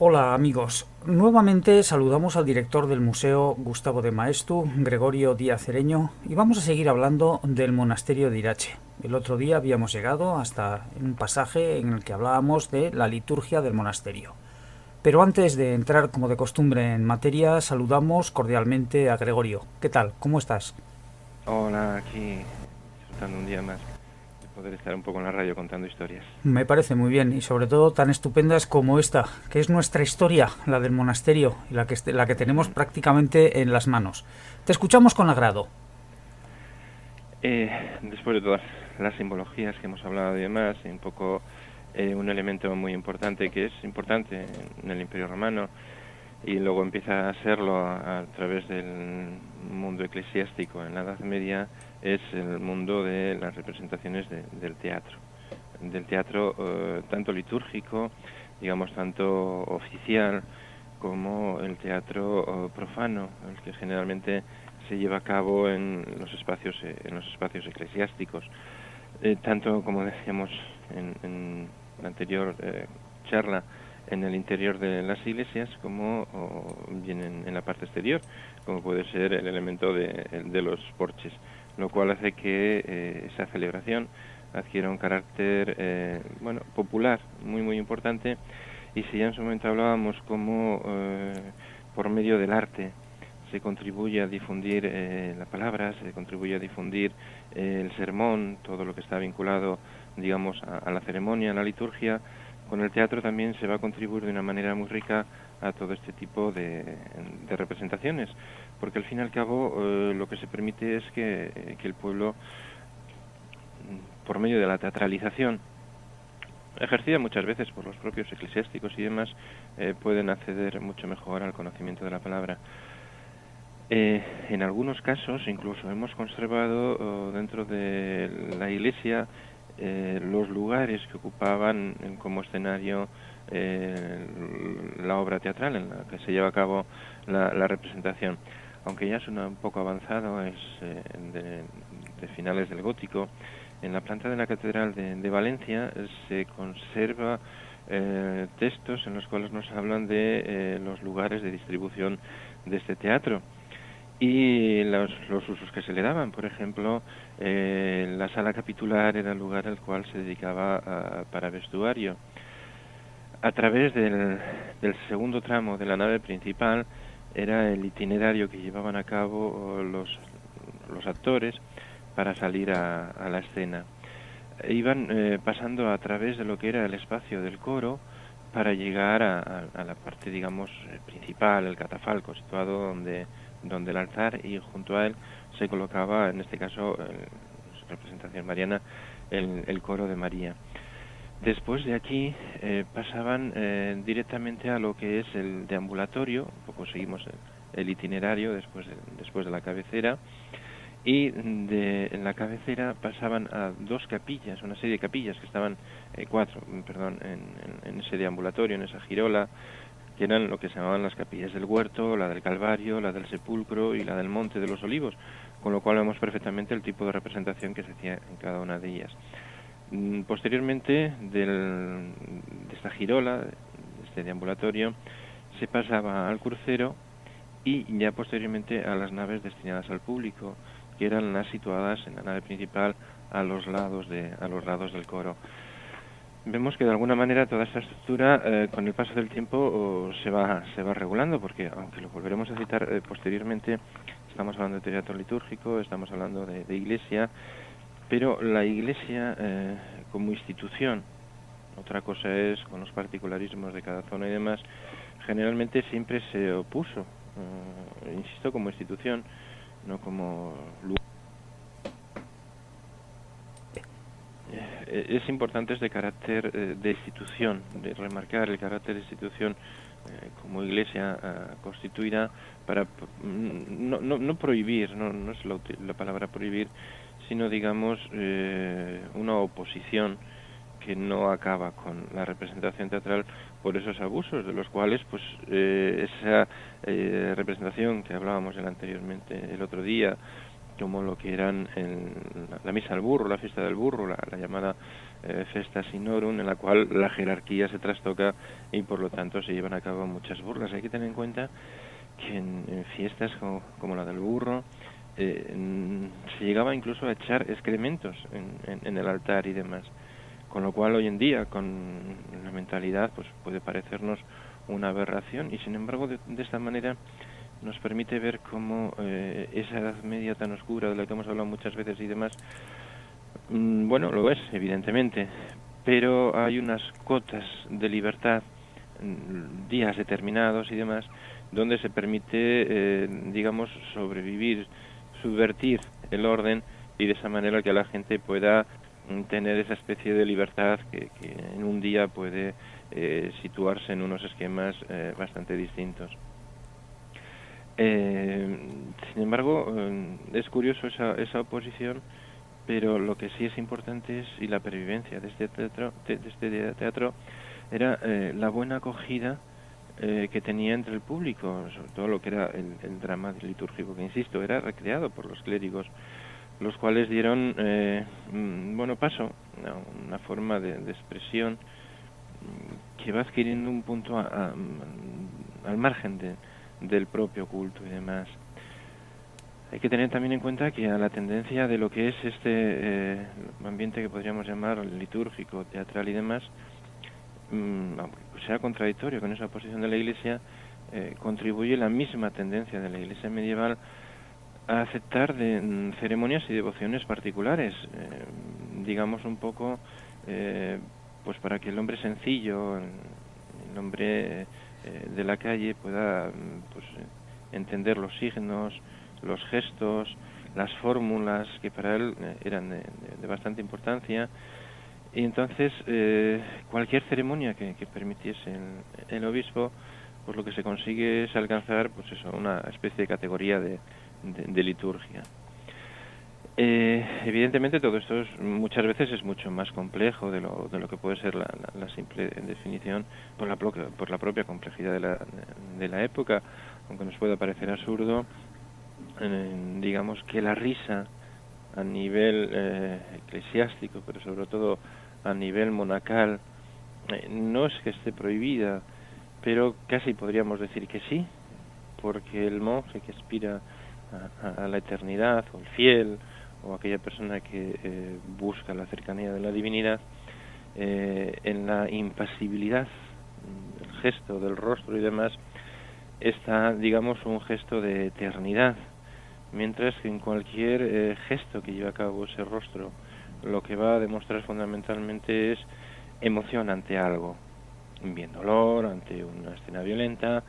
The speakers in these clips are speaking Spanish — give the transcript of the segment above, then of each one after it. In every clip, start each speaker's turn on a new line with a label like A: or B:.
A: Hola amigos, nuevamente saludamos al director del Museo Gustavo de Maeztu, Gregorio Díaz Cereño, y vamos a seguir hablando del monasterio de Irache. El otro día habíamos llegado hasta un pasaje en el que hablábamos de la liturgia del monasterio. Pero antes de entrar como de costumbre en materia, saludamos cordialmente a Gregorio. ¿Qué tal? ¿Cómo estás?
B: Hola, aquí disfrutando un día más de poder estar un poco en la radio contando historias.
A: Me parece muy bien y sobre todo tan estupendas como esta, que es nuestra historia, la del monasterio, y la que tenemos
B: Ujú.
A: prácticamente en las manos. Te escuchamos con agrado.
B: Después de todas las simbologías que hemos hablado y demás, y un poco un elemento muy importante que es importante en el Imperio Romano y luego empieza a serlo a través del mundo eclesiástico en la Edad Media, es el mundo de las representaciones del teatro tanto litúrgico, digamos, tanto oficial, como el teatro profano, el que generalmente se lleva a cabo en los espacios eclesiásticos. Tanto, como decíamos en la anterior charla, en el interior de las iglesias, como bien en la parte exterior, como puede ser el elemento de los porches, lo cual hace que esa celebración adquiera un carácter popular muy importante. Y si ya en su momento hablábamos cómo por medio del arte se contribuye a difundir la palabra, se contribuye a difundir el sermón, todo lo que está vinculado, digamos, a la ceremonia, a la liturgia, con el teatro también se va a contribuir de una manera muy rica a todo este tipo de representaciones, porque al fin y al cabo lo que se permite es que el pueblo, por medio de la teatralización, ejercida muchas veces por los propios eclesiásticos y demás, pueden acceder mucho mejor al conocimiento de la palabra. En algunos casos incluso hemos conservado dentro de la iglesia los lugares que ocupaban como escenario eh, la obra teatral en la que se lleva a cabo la representación. Aunque ya es un poco avanzado, es de finales del gótico. En la planta de la Catedral de Valencia se conserva textos en los cuales nos hablan de los lugares de distribución de este teatro y los usos que se le daban. Por ejemplo, la sala capitular era el lugar al cual se dedicaba para vestuario. A través del segundo tramo de la nave principal era el itinerario que llevaban a cabo los actores para salir a la escena. Iban pasando a través de lo que era el espacio del coro para llegar a la parte, digamos, principal, el catafalco, situado donde el altar, y junto a él se colocaba, en este caso, representación mariana, el coro de María. Después de aquí pasaban directamente a lo que es el deambulatorio, un poco seguimos el itinerario después de la cabecera, y en la cabecera pasaban a dos capillas, una serie de capillas que estaban, cuatro, perdón, en ese deambulatorio, en esa girola, que eran lo que se llamaban las capillas del huerto, la del Calvario, la del Sepulcro y la del Monte de los Olivos, con lo cual vemos perfectamente el tipo de representación que se hacía en cada una de ellas. Posteriormente de esta girola, de este deambulatorio, se pasaba al crucero y ya posteriormente a las naves destinadas al público, que eran las situadas en la nave principal a los lados del coro. Vemos que de alguna manera toda esta estructura con el paso del tiempo se va regulando, porque aunque lo volveremos a citar posteriormente, estamos hablando de teatro litúrgico, estamos hablando de iglesia, pero la iglesia como institución, otra cosa es con los particularismos de cada zona y demás, generalmente siempre se opuso, insisto, como institución, no como lugar. Es importante este carácter de institución, de remarcar el carácter de institución como iglesia constituida para no prohibir, no es la palabra prohibir, sino digamos una oposición que no acaba con la representación teatral por esos abusos, de los cuales pues esa representación que hablábamos anteriormente el otro día, como lo que eran la misa del burro, la fiesta del burro, la llamada Festa Sinorum, en la cual la jerarquía se trastoca y por lo tanto se llevan a cabo muchas burlas. Hay que tener en cuenta que en fiestas como la del burro se llegaba incluso a echar excrementos en el altar y demás, con lo cual hoy en día con la mentalidad pues puede parecernos una aberración, y sin embargo de esta manera nos permite ver cómo esa Edad Media tan oscura de la que hemos hablado muchas veces y demás, bueno, lo es evidentemente, pero hay unas cotas de libertad, días determinados y demás, donde se permite, digamos, sobrevivir, subvertir el orden, y de esa manera que la gente pueda tener esa especie de libertad que en un día puede situarse en unos esquemas bastante distintos. Sin embargo, es curioso esa oposición, pero lo que sí es importante es, y la pervivencia de este teatro era la buena acogida que tenía entre el público, sobre todo lo que era el drama litúrgico, que insisto, era recreado por los clérigos, los cuales dieron paso a una forma de expresión que va adquiriendo un punto al margen del propio culto y demás. Hay que tener también en cuenta que a la tendencia de lo que es este ambiente que podríamos llamar litúrgico, teatral y demás, aunque sea contradictorio con esa posición de la Iglesia, contribuye la misma tendencia de la Iglesia medieval a aceptar de ceremonias y devociones particulares, digamos un poco, pues para que el hombre sencillo, el hombre de la calle pueda pues entender los signos, los gestos, las fórmulas que para él eran de bastante importancia, y entonces cualquier ceremonia que permitiese el obispo, pues lo que se consigue es alcanzar pues eso, una especie de categoría de liturgia. Evidentemente todo esto muchas veces es mucho más complejo de lo que puede ser la simple definición por la propia complejidad de la época, aunque nos pueda parecer absurdo. Digamos que la risa a nivel eclesiástico, pero sobre todo a nivel monacal, no es que esté prohibida, pero casi podríamos decir que sí, porque el monje que aspira a la eternidad, o el fiel, o aquella persona que busca la cercanía de la divinidad, en la impasibilidad del gesto, del rostro y demás, está, digamos, un gesto de eternidad, mientras que en cualquier gesto que lleve a cabo ese rostro, lo que va a demostrar fundamentalmente es emoción ante algo, bien dolor ante una escena violenta,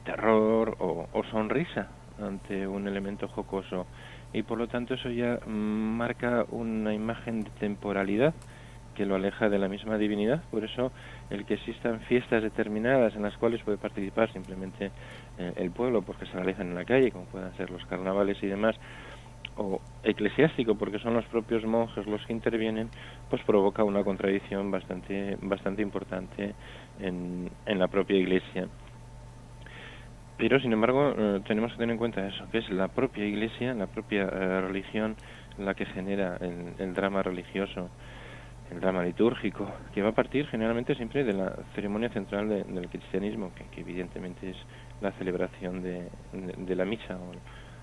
B: terror o sonrisa ante un elemento jocoso, y por lo tanto eso ya marca una imagen de temporalidad que lo aleja de la misma divinidad. Por eso el que existan fiestas determinadas en las cuales puede participar simplemente el pueblo porque se realizan en la calle, como puedan ser los carnavales y demás, o eclesiástico porque son los propios monjes los que intervienen, pues provoca una contradicción bastante importante en la propia Iglesia. Pero sin embargo tenemos que tener en cuenta eso, que es la propia Iglesia, la propia religión la que genera el drama religioso, el drama litúrgico, que va a partir generalmente siempre de la ceremonia central del cristianismo, que evidentemente es la celebración de la misa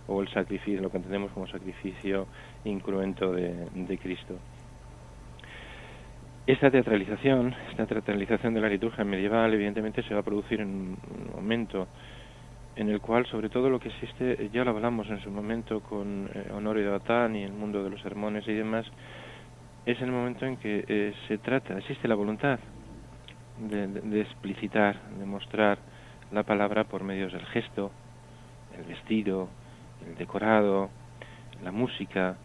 B: o el sacrificio, lo que entendemos como sacrificio incruento de Cristo. Esta teatralización de la liturgia medieval evidentemente se va a producir en un momento en el cual sobre todo lo que existe, ya lo hablamos en su momento con Honorio de Batán y el mundo de los sermones y demás, es el momento en que existe la voluntad de explicitar, de mostrar la palabra por medios del gesto, el vestido, el decorado, la música,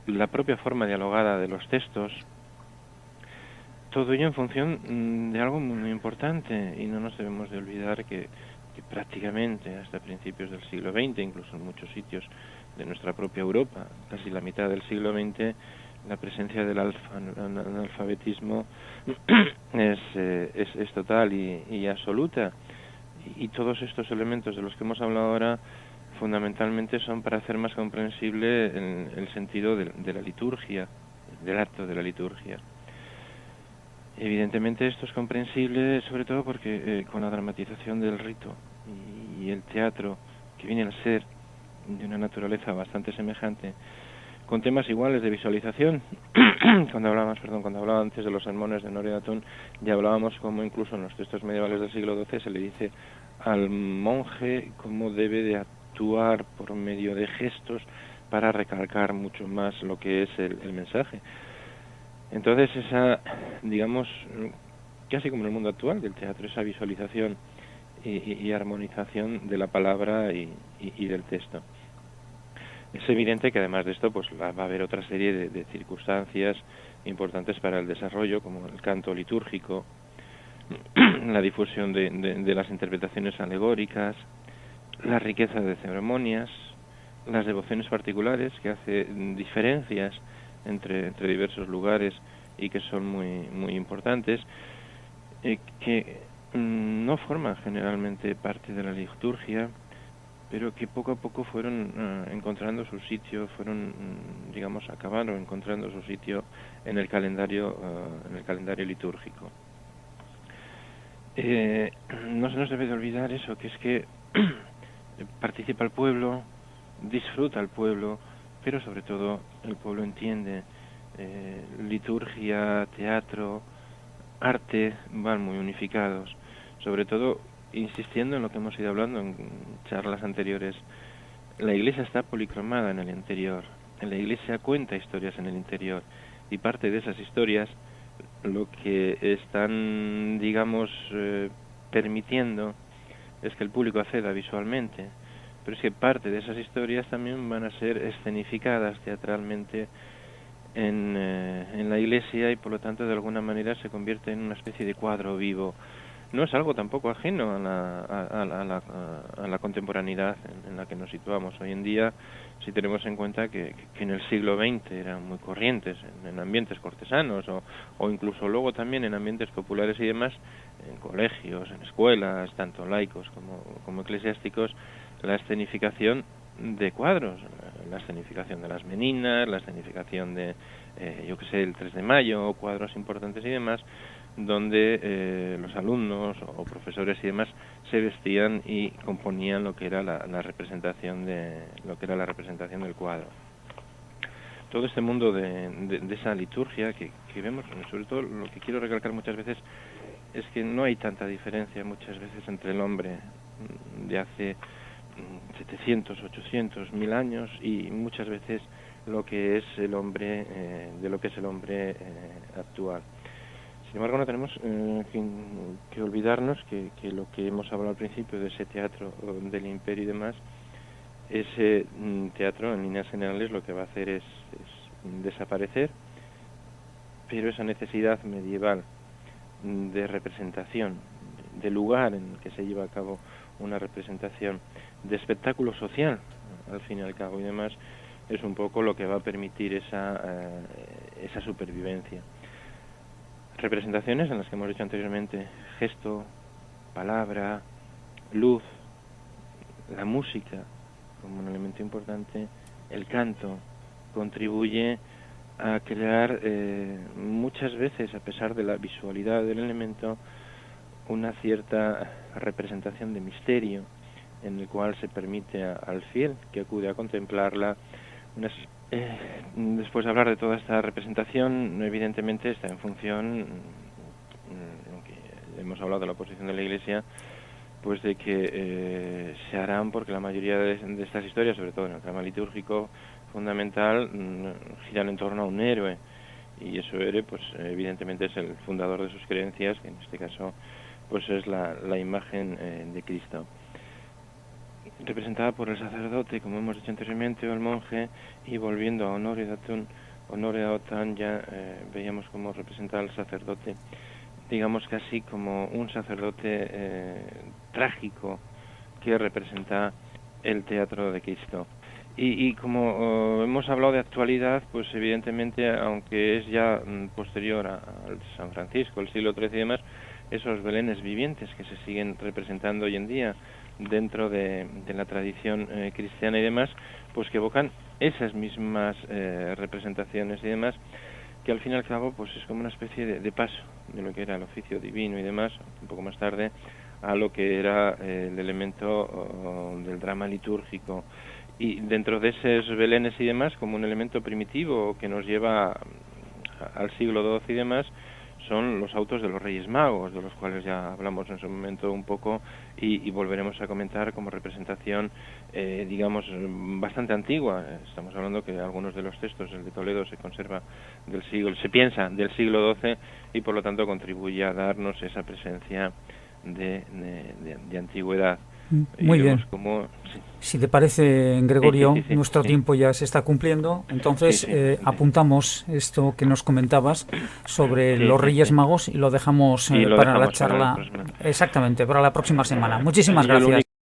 B: la propia forma dialogada de los textos, todo ello en función de algo muy importante, y no nos debemos de olvidar que prácticamente hasta principios del siglo XX, incluso en muchos sitios de nuestra propia Europa, casi la mitad del siglo XX, la presencia del analfabetismo es total y absoluta, y todos estos elementos de los que hemos hablado ahora fundamentalmente son para hacer más comprensible el sentido de la liturgia, del acto de la liturgia. Evidentemente esto es comprensible sobre todo porque con la dramatización del rito y el teatro, que viene a ser de una naturaleza bastante semejante, con temas iguales de visualización. Cuando hablaba antes de los sermones de Honoré d'Autun, ya hablábamos como incluso en los textos medievales del siglo XII se le dice al monje cómo debe de actuar por medio de gestos para recalcar mucho más lo que es el mensaje. Entonces esa, digamos, casi como en el mundo actual del teatro, esa visualización y armonización de la palabra y del texto. Es evidente que además de esto pues va a haber otra serie de circunstancias importantes para el desarrollo, como el canto litúrgico, la difusión de las interpretaciones alegóricas, la riqueza de ceremonias, las devociones particulares, que hace diferencias entre diversos lugares y que son muy importantes, que no forman generalmente parte de la liturgia, pero que poco a poco fueron encontrando su sitio, acabaron encontrando su sitio en el calendario litúrgico. No se nos debe de olvidar eso, que es que participa el pueblo, disfruta el pueblo, pero sobre todo el pueblo entiende liturgia, teatro, arte, van muy unificados, sobre todo insistiendo en lo que hemos ido hablando en charlas anteriores. La Iglesia está policromada en el interior, la Iglesia cuenta historias en el interior, y parte de esas historias lo que están, permitiendo es que el público acceda visualmente, pero es que parte de esas historias también van a ser escenificadas teatralmente en la Iglesia, y por lo tanto de alguna manera se convierte en una especie de cuadro vivo. No es algo tampoco ajeno a la contemporaneidad en la que nos situamos hoy en día, si tenemos en cuenta que en el siglo XX eran muy corrientes en ambientes cortesanos o incluso luego también en ambientes populares y demás, en colegios, en escuelas, tanto laicos como eclesiásticos, la escenificación de cuadros, la escenificación de las meninas, la escenificación de, el 3 de mayo, cuadros importantes y demás, donde los alumnos o profesores y demás se vestían y componían lo que era la representación del cuadro. Todo este mundo de esa liturgia que vemos, sobre todo lo que quiero recalcar muchas veces es que no hay tanta diferencia muchas veces entre el hombre de hace 700, 800, 1000 años y muchas veces lo que es el hombre actual. Sin embargo, no tenemos que olvidarnos que lo que hemos hablado al principio de ese teatro del imperio y demás, ese teatro en líneas generales lo que va a hacer es desaparecer, pero esa necesidad medieval de representación, de lugar en el que se lleva a cabo una representación, de espectáculo social, al fin y al cabo y demás, es un poco lo que va a permitir esa supervivencia. Representaciones en las que hemos dicho anteriormente gesto, palabra, luz, la música como un elemento importante, el canto contribuye a crear muchas veces, a pesar de la visualidad del elemento, una cierta representación de misterio en el cual se permite al fiel que acude a contemplarla después de hablar de toda esta representación, evidentemente está en función, que hemos hablado de la posición de la Iglesia, pues de que se harán porque la mayoría de estas historias, sobre todo en el drama litúrgico fundamental, giran en torno a un héroe, y ese héroe pues evidentemente es el fundador de sus creencias, que en este caso pues es la imagen de Cristo, representada por el sacerdote, como hemos dicho anteriormente, o el monje. Y volviendo a Honoré d'Autun, ya veíamos cómo representaba al sacerdote, digamos casi como un sacerdote trágico que representa el teatro de Cristo. Y como hemos hablado de actualidad, pues evidentemente, aunque es ya posterior al San Francisco, el siglo XIII y demás, esos belenes vivientes que se siguen representando hoy en día dentro de la tradición cristiana y demás, pues que evocan esas mismas representaciones y demás, que al fin y al cabo pues es como una especie de paso de lo que era el oficio divino y demás, un poco más tarde, a lo que era el elemento del drama litúrgico. Y dentro de esos belenes y demás, como un elemento primitivo que nos lleva al siglo XII y demás, son los autos de los Reyes Magos, de los cuales ya hablamos en su momento un poco y volveremos a comentar como representación, digamos, bastante antigua. Estamos hablando que algunos de los textos, el de Toledo, se conserva se piensa del siglo XII y por lo tanto contribuye a darnos esa presencia de antigüedad.
A: Muy bien.
B: Sí.
A: Si te parece, Gregorio,
B: sí,
A: nuestro tiempo ya se está cumpliendo, entonces apuntamos esto que nos comentabas sobre los Reyes Magos y lo dejamos para la charla. Exactamente, para la próxima semana. Muchísimas gracias.